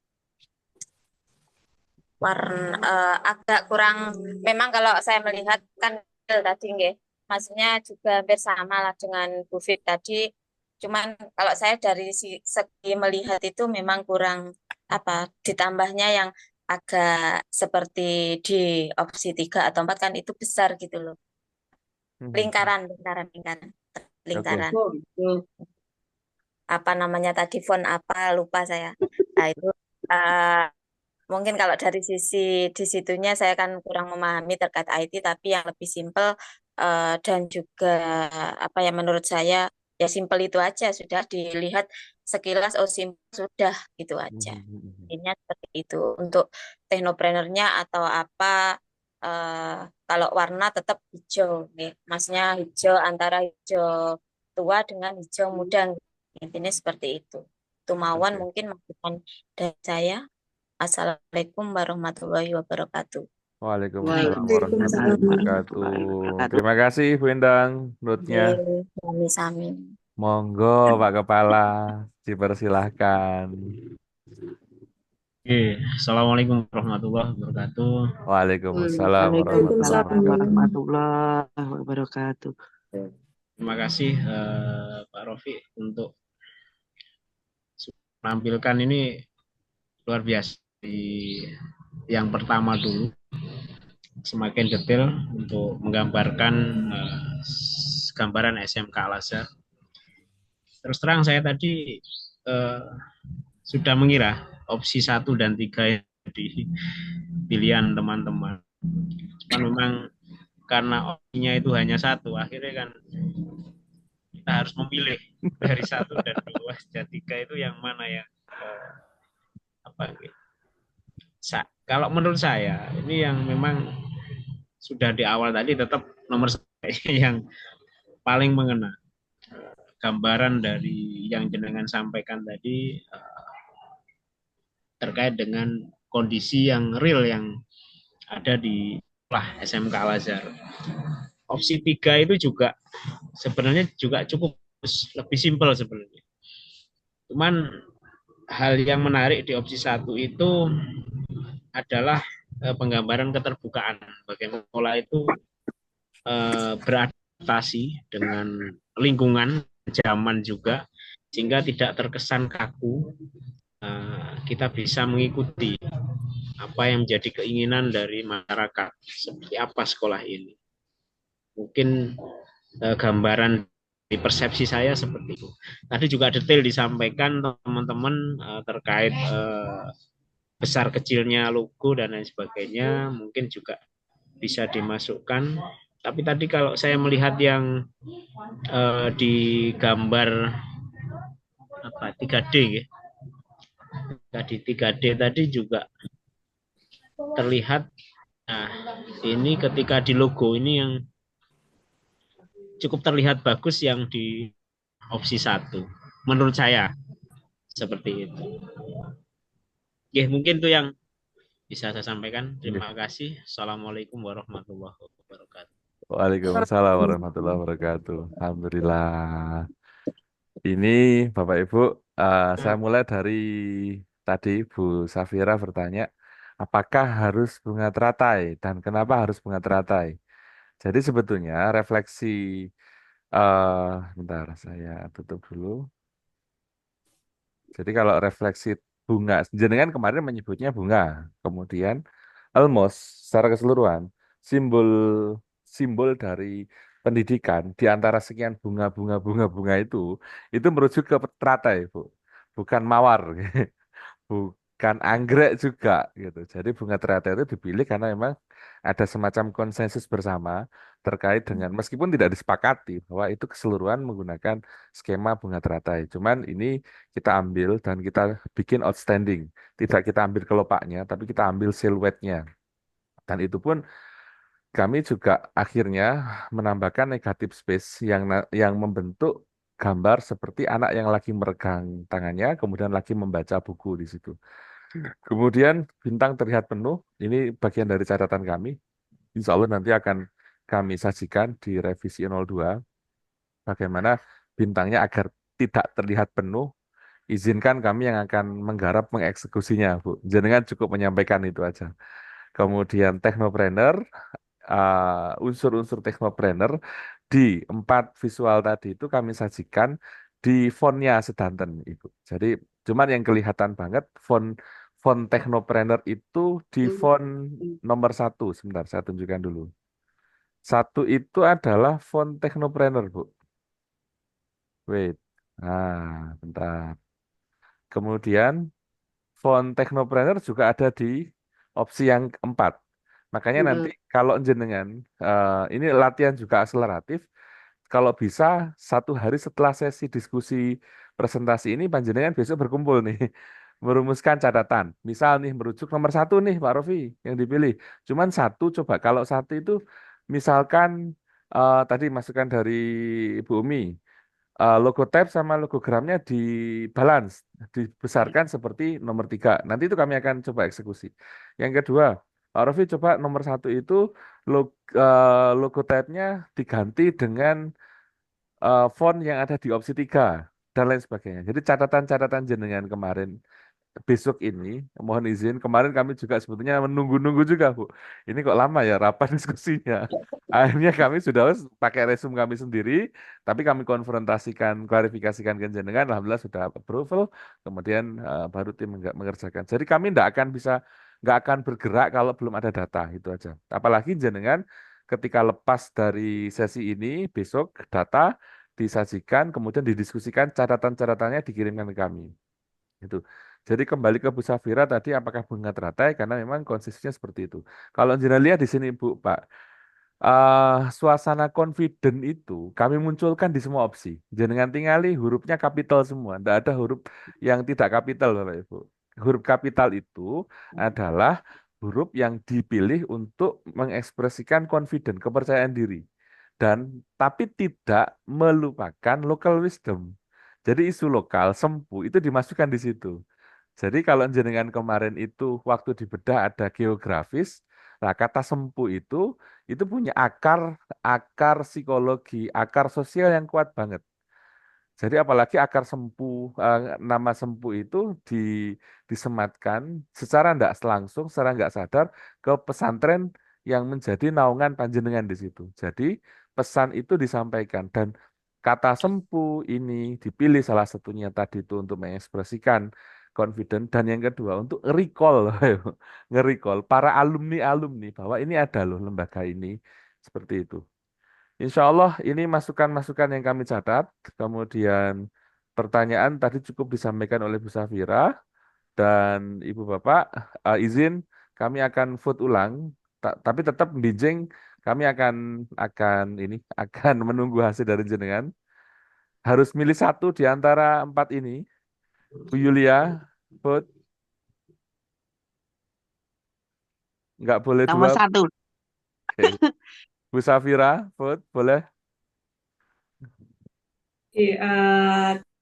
Agak kurang, memang kalau saya melihat kan tadi nggih, maksudnya juga hampir sama lah dengan Bu Fit tadi, cuman kalau saya dari segi melihat itu memang kurang apa, ditambahnya yang agak seperti di opsi 3 atau 4 kan itu besar gitu loh, lingkaran Oke. Oh, gitu. apa namanya tadi, font apa lupa saya. Nah itu mungkin kalau dari sisi di situnya saya kan kurang memahami terkait IT, tapi yang lebih simpel dan juga apa ya, menurut saya ya simpel itu aja, sudah dilihat sekilas oh simpel sudah gitu aja. Intinya seperti itu. Untuk teknoprenernya atau apa, kalau warna tetap hijau nih. Maksudnya hijau antara hijau tua dengan hijau muda. Intinya seperti itu. Itu mawon Oke. mungkin masukan dari saya. Assalamualaikum warahmatullahi wabarakatuh. Waalaikumsalam Waalaikumsalam warahmatullahi wabarakatuh. warahmatullahi wabarakatuh. Terima kasih Bu Endang note-nya. Sami-sami. Monggo Pak Kepala, dipersilahkan. Oke, Assalamualaikum warahmatullahi wabarakatuh. Waalaikumsalam Waalaikumsalam warahmatullahi wabarakatuh. warahmatullahi wabarakatuh. Terima kasih Pak Rofi untuk menampilkan ini luar biasa. Di yang pertama dulu, semakin detail untuk menggambarkan gambaran SMK Al-Azhar. Terus terang saya tadi sudah mengira opsi 1 dan 3 di pilihan teman-teman. Cuman memang karena opsinya itu hanya 1, akhirnya kan kita harus memilih dari 1 dan 2 dan 3 itu yang mana yang apa kalau menurut saya ini yang memang sudah di awal tadi tetap nomor satu yang paling mengena. Gambaran dari yang jenengan sampaikan tadi terkait dengan kondisi yang real yang ada di SMK Al-Azhar. Opsi 3 itu juga sebenarnya juga cukup lebih simpel sebenarnya. Cuman hal yang menarik di opsi 1 itu adalah penggambaran keterbukaan. Bagaimana pola itu beradaptasi dengan lingkungan zaman juga sehingga tidak terkesan kaku. Kita bisa mengikuti apa yang menjadi keinginan dari masyarakat seperti apa sekolah ini. Mungkin gambaran di persepsi saya seperti itu. Tadi juga detail disampaikan teman-teman terkait besar kecilnya logo dan lain sebagainya, mungkin juga bisa dimasukkan. Tapi tadi kalau saya melihat yang di gambar 3D ya. Tadi 3D tadi juga terlihat, nah ini ketika di logo ini yang cukup terlihat bagus yang di opsi 1 menurut saya seperti itu. Ya mungkin itu yang bisa saya sampaikan. Terima kasih. Assalamualaikum warahmatullahi wabarakatuh. Waalaikumsalam warahmatullahi wabarakatuh. Alhamdulillah. Ini Bapak Ibu, saya mulai dari tadi Bu Safira bertanya, apakah harus bunga teratai dan kenapa harus bunga teratai? Jadi sebetulnya refleksi, bentar saya tutup dulu. Jadi kalau refleksi bunga, jenengan kemarin menyebutnya bunga, kemudian almost secara keseluruhan simbol simbol dari pendidikan di antara sekian bunga itu merujuk ke teratai, Bu, bukan mawar, bukan anggrek juga gitu. Jadi bunga teratai itu dipilih karena memang ada semacam konsensus bersama terkait dengan meskipun tidak disepakati bahwa itu keseluruhan menggunakan skema bunga teratai. Cuman ini kita ambil dan kita bikin outstanding. Tidak kita ambil kelopaknya, tapi kita ambil siluetnya. Dan itu pun kami juga akhirnya menambahkan negatif space yang membentuk gambar seperti anak yang lagi meregang tangannya, kemudian lagi membaca buku di situ. Kemudian bintang terlihat penuh. Ini bagian dari catatan kami. Insya Allah nanti akan kami sajikan di revisi 02. Bagaimana bintangnya agar tidak terlihat penuh. Izinkan kami yang akan menggarap mengeksekusinya, Bu. Jenengan cukup menyampaikan itu aja. Kemudian teknopreneur, unsur-unsur teknopreneur di 4 visual tadi itu kami sajikan di fontnya sedanten, Ibu. Jadi cuman yang kelihatan banget font font teknopreneur itu di font nomor 1. Sebentar, saya tunjukkan dulu. 1 itu adalah font teknopreneur, Bu. Wait. Bentar. Kemudian font teknopreneur juga ada di opsi yang 4. Makanya nanti kalau jenengan, ini latihan juga akseleratif, kalau bisa 1 hari setelah sesi diskusi presentasi ini, panjenengan besok berkumpul nih, merumuskan catatan. Misal nih merujuk nomor 1 nih Pak Rofi yang dipilih. Cuman 1 coba, kalau 1 itu misalkan tadi masukan dari Ibu Umi, logo tab sama logogramnya di balance, dibesarkan seperti nomor 3. Nanti itu kami akan coba eksekusi. Yang kedua, Pak Rofi coba nomor 1 itu logo tabnya diganti dengan font yang ada di opsi 3 dan lain sebagainya. Jadi catatan-catatan jenengan kemarin besok ini, mohon izin, kemarin kami juga sebetulnya menunggu-nunggu juga, Bu. Ini kok lama ya rapat diskusinya. Akhirnya kami sudah pakai resume kami sendiri, tapi kami konfrontasikan, klarifikasikan ke jenengan, alhamdulillah sudah approval, kemudian baru tim mengerjakan. Jadi kami nggak akan bergerak kalau belum ada data, itu aja. Apalagi jenengan ketika lepas dari sesi ini, besok data disajikan, kemudian didiskusikan, catatan-catatannya dikirimkan ke kami. Itu. Jadi kembali ke Bu Safira tadi, apakah bunga teratai? Karena memang konsisten seperti itu. Kalau jenengan lihat di sini Bu, Pak, suasana confident itu kami munculkan di semua opsi. Jenengan tingali hurufnya kapital semua, tidak ada huruf yang tidak kapital, Bapak Ibu. Huruf kapital itu adalah huruf yang dipilih untuk mengekspresikan confident, kepercayaan diri. Dan tapi tidak melupakan local wisdom. Jadi isu lokal, sempu itu dimasukkan di situ. Jadi kalau jenengan kemarin itu waktu dibedah ada geografis, nah kata sempu itu punya akar akar psikologi, akar sosial yang kuat banget. Jadi apalagi akar sempu, nama sempu itu di, disematkan secara tidak langsung, secara nggak sadar ke pesantren yang menjadi naungan panjenengan di situ. Jadi pesan itu disampaikan dan kata sempu ini dipilih salah satunya tadi itu untuk mengekspresikan confident dan yang kedua untuk recall, nge-recall para alumni-alumni bahwa ini ada loh lembaga ini seperti itu. Insya Allah ini masukan-masukan yang kami catat. Kemudian pertanyaan tadi cukup disampaikan oleh Bu Safira dan Ibu Bapak izin kami akan vote ulang, tapi tetap bijing kami akan ini akan menunggu hasil dari jenengan. Harus milih satu di antara empat ini. Bu Yulia, vote. Nggak boleh dua. Nomor 1. Oke. Bu Safira, vote boleh.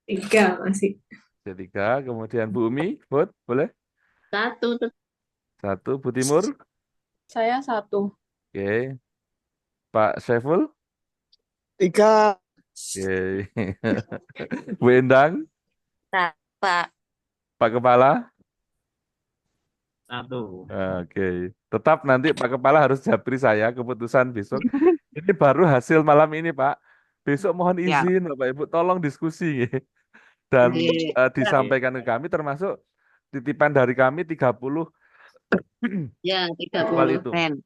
Tiga masih. Tiga. Kemudian Bu Umi, vote boleh. 1. Satu. Bu Timur. Saya 1. Oke. Pak Syaiful. 3. Oke. Bu Endang. Pak. Pak Kepala. 1. Oke. Tetap nanti Pak Kepala harus japri saya keputusan besok. Ini baru hasil malam ini, Pak. Besok mohon Ya. izin, Bapak Ibu, tolong diskusi. Dan disampaikan ke Ya. kami termasuk titipan dari kami 30 Ya, soal 30. itu. Ren.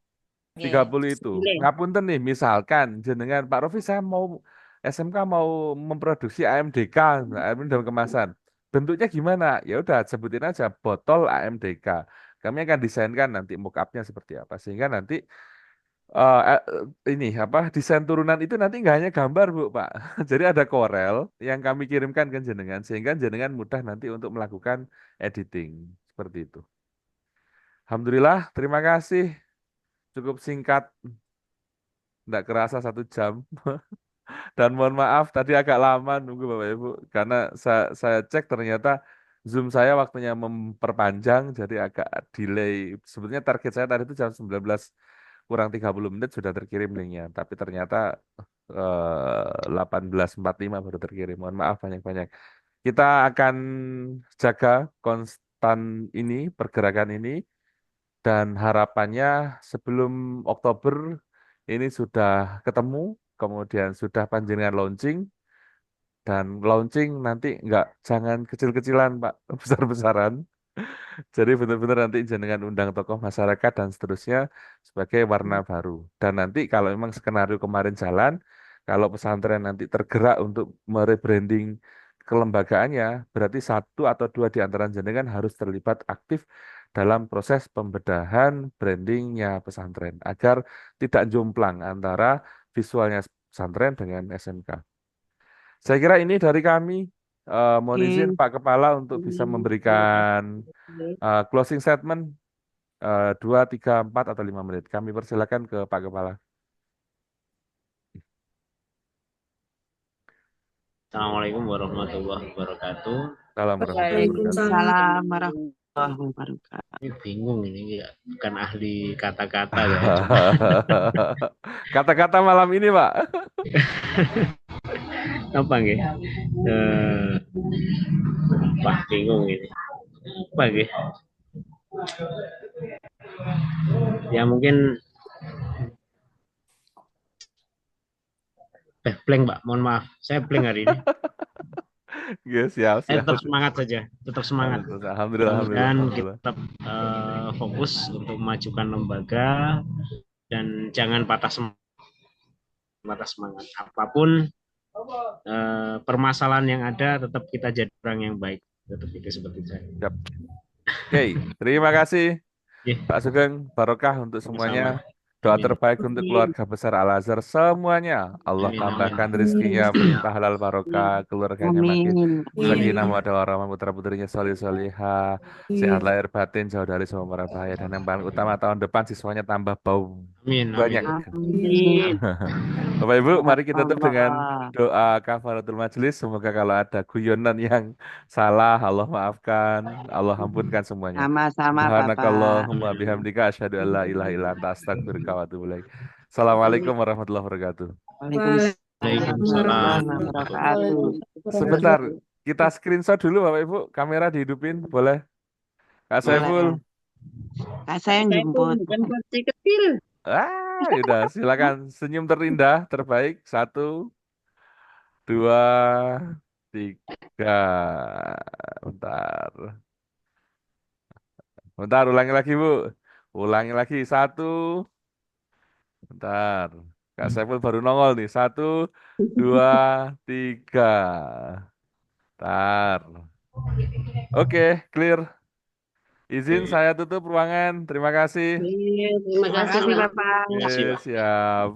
30 itu. Boleh. Ngapunten nih, misalkan jenengan Pak Rofi saya mau SMK mau memproduksi AMDK, air dalam kemasan. Bentuknya gimana? Ya udah sebutin aja botol AMDK. Kami akan desainkan nanti mock up-nya seperti apa sehingga nanti ini apa desain turunan itu nanti nggak hanya gambar Bu Pak. Jadi ada Corel yang kami kirimkan ke jenengan sehingga jenengan mudah nanti untuk melakukan editing seperti itu. Alhamdulillah, terima kasih. Cukup singkat, nggak kerasa 1 jam. Dan mohon maaf tadi agak lama nunggu Bapak Ibu karena saya cek ternyata Zoom saya waktunya memperpanjang jadi agak delay. Sebetulnya target saya tadi itu jam 19 kurang 30 menit sudah terkirim linknya, tapi ternyata 18.45 baru terkirim. Mohon maaf banyak-banyak. Kita akan jaga konstan ini, pergerakan ini, dan harapannya sebelum Oktober ini sudah ketemu, kemudian sudah panjenengan launching, dan launching nanti nggak jangan kecil-kecilan Pak, besar-besaran. Jadi benar-benar nanti jenengan undang tokoh masyarakat dan seterusnya sebagai warna baru. Dan nanti kalau memang skenario kemarin jalan, kalau pesantren nanti tergerak untuk merebranding kelembagaannya, berarti 1 atau 2 di antara jenengan harus terlibat aktif dalam proses pembedahan brandingnya pesantren agar tidak jomplang antara visualnya pesantren dengan SMK. Saya kira ini dari kami. Mohon Oke. izin Pak Kepala untuk bisa memberikan closing statement 2, 3, 4 atau 5 menit. Kami persilakan ke Pak Kepala. Assalamualaikum warahmatullahi wabarakatuh. Salam warahmatullahi wabarakatuh. Waalaikumsalam warahmatullahi wabarakatuh. Ini bingung ini ya, bukan ahli kata-kata ya. Kata-kata malam ini, Pak. Apa nggih? Wah, bingung ini. Apa nggih? Ya mungkin blank, Pak. Mohon maaf. Saya blank hari ini. Ya, siap, Saya siap. tetap semangat saja, tetap semangat. Alhamdulillah, Dan alhamdulillah. kita tetap fokus untuk memajukan lembaga dan jangan patah semangat. Apapun permasalahan yang ada, tetap kita jadi orang yang baik. Tetap itu seperti saya. Oke, terima kasih Yeah. Pak Sugeng, barokah untuk semuanya. Doa Amin. terbaik untuk keluarga besar Al-Azhar semuanya. Allah Amin. Amin. tambahkan rezekinya, berlimpah halal barokah, keluarganya makin Amin. sakinah Amin. mawaddah warahmah, putra putrinya solih solihah, sehat lahir batin, jauh dari semua mara bahaya, dan yang paling utama tahun depan siswanya tambah bau Amin. banyak. Amin. Bapak Ibu, Ya mari kita tutup dengan Allah. doa kafaratul majelis. Semoga kalau ada guyonan yang salah, Allah maafkan, Allah ampunkan semuanya. Sama-sama Bapak. Subhanakallahumma bihamdika asyhadu an la ilaha illa anta astaghfiruka wa atubu ilaik. Assalamualaikum warahmatullahi wabarakatuh. Waalaikumsalam Waalaikumsalam. warahmatullahi wabarakatuh. Sebentar, kita screenshot dulu Bapak Ibu, kamera dihidupin, boleh? Kak Saiful. Boleh. Kak saya yang jemput. Bukan kecil kecil. Yaudah, silakan senyum terindah terbaik. 1, 2, 3. Bentar. Bentar, ulangi lagi Bu. Ulangi lagi. 1. Bentar. Kak Saiful baru nongol nih. 1, 2, 3. Bentar. Oke, clear. Izin saya tutup ruangan. Terima kasih. Iya, terima Terima kasih, kasih Pak. Bapak. Terima kasih, Pak. Siap.